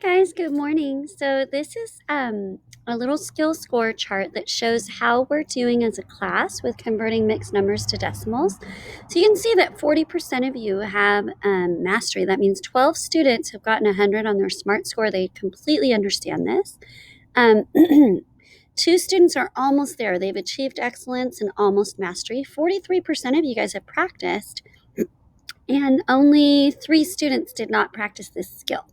Guys, good morning. So this is a little skill score chart that shows how we're doing as a class with converting mixed numbers to decimals. So you can see that 40% of you have mastery. That means 12 students have gotten 100 on their SMART score. They completely understand this. Um, 2 students are almost there. They've achieved excellence and almost mastery. 43% of you guys have practiced, and only 3 students did not practice this skill.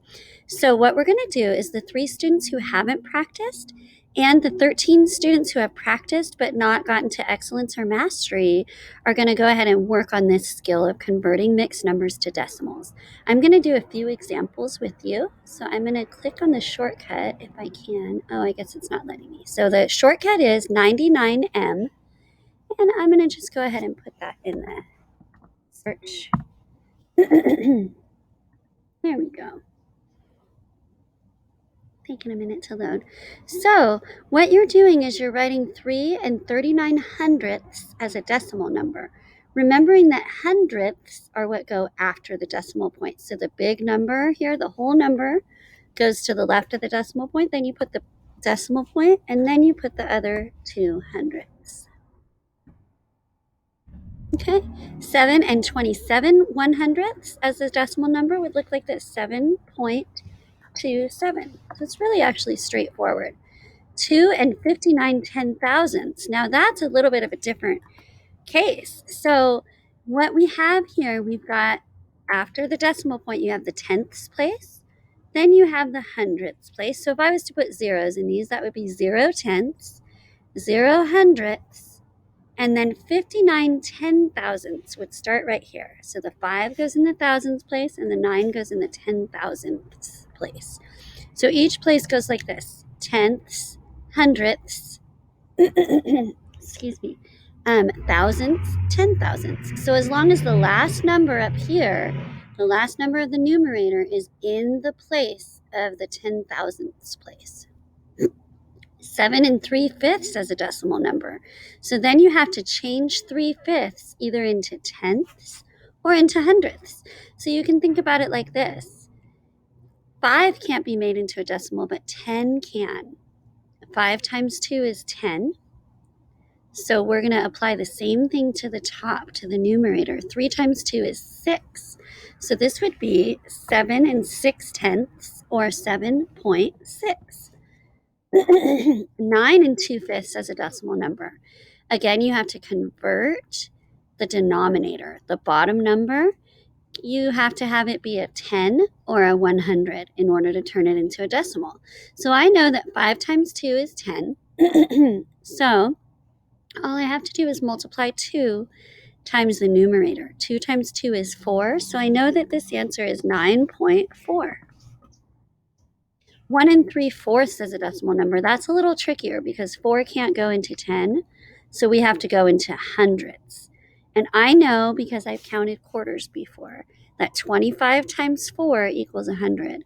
So what we're going to do is the 3 students who haven't practiced and the 13 students who have practiced but not gotten to excellence or mastery are going to go ahead and work on this skill of converting mixed numbers to decimals. I'm going to do a few examples with you. So I'm going to click on the shortcut if I can. Oh, I guess it's not letting me. So the shortcut is 99M, and I'm going to just go ahead and put that in the search. There we go. Taking a minute to load. So what you're doing is you're writing 3 and 39 hundredths as a decimal number, remembering that hundredths are what go after the decimal point. So the big number here, the whole number, goes to the left of the decimal point. Then you put the decimal point, and then you put the other 2 hundredths. Okay, 7 and 27 100ths as a decimal number would look like this: 7.27. So it's really actually straightforward. 2 and 59 10,000ths. Now that's a little bit of a different case. So what we have here, we've got after the decimal point, you have the tenths place, then you have the hundredths place. So if I was to put zeros in these, that would be 0 tenths, 0 hundredths, and then 59 10,000ths would start right here. So the 5 goes in the thousands place and the 9 goes in the 10,000ths place. So each place goes like this: tenths, hundredths, excuse me, thousandths, 10,000ths. So as long as the last number up here, the last number of the numerator, is in the place of the 10,000ths place. 7 and 3/5 as a decimal number. So then you have to change 3/5 either into tenths or into hundredths. So you can think about it like this: 5 can't be made into a decimal, but 10 can. 5 times 2 is 10. So we're going to apply the same thing to the top, to the numerator. 3 times 2 is 6. So this would be 7 and 6/10ths, or 7.6. 9 and 2/5 as a decimal number. Again, you have to convert the denominator, the bottom number. You have to have it be a 10 or a 100 in order to turn it into a decimal. So I know that 5 times 2 is 10. So all I have to do is multiply 2 times the numerator. 2 times 2 is 4. So I know that this answer is 9.4. 1 and 3/4 as a decimal number. That's a little trickier because 4 can't go into 10. So we have to go into hundredths. And I know, because I've counted quarters before, that 25 times 4 equals 100.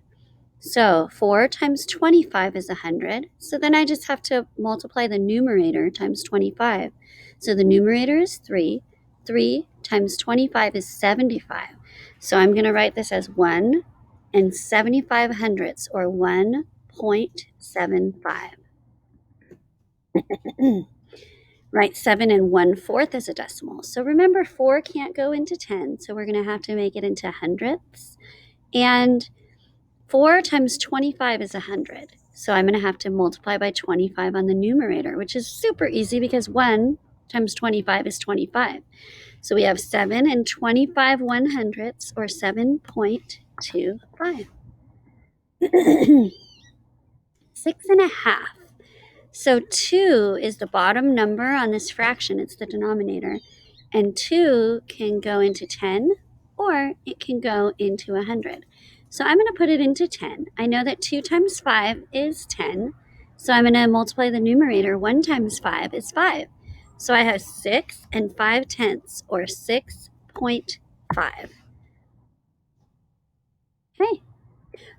So 4 times 25 is 100. So then I just have to multiply the numerator times 25. So the numerator is 3. 3 times 25 is 75. So I'm going to write this as 1 and 75 hundredths, or 1.75. Write 7 and 1/4 as a decimal. So remember, 4 can't go into 10, so we're going to have to make it into hundredths. And 4 times 25 is 100. So I'm going to have to multiply by 25 on the numerator, which is super easy because 1 times 25 is 25. So we have 7 and 25 100ths, or 7.25. 6.5. So 2 is the bottom number on this fraction. It's the denominator. And 2 can go into 10, or it can go into 100. So I'm going to put it into 10. I know that 2 times 5 is 10. So I'm going to multiply the numerator. 1 times 5 is 5. So I have 6 and 5/10ths, or 6.5. Okay.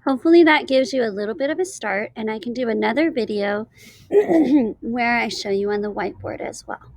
Hopefully that gives you a little bit of a start, and I can do another video where I show you on the whiteboard as well.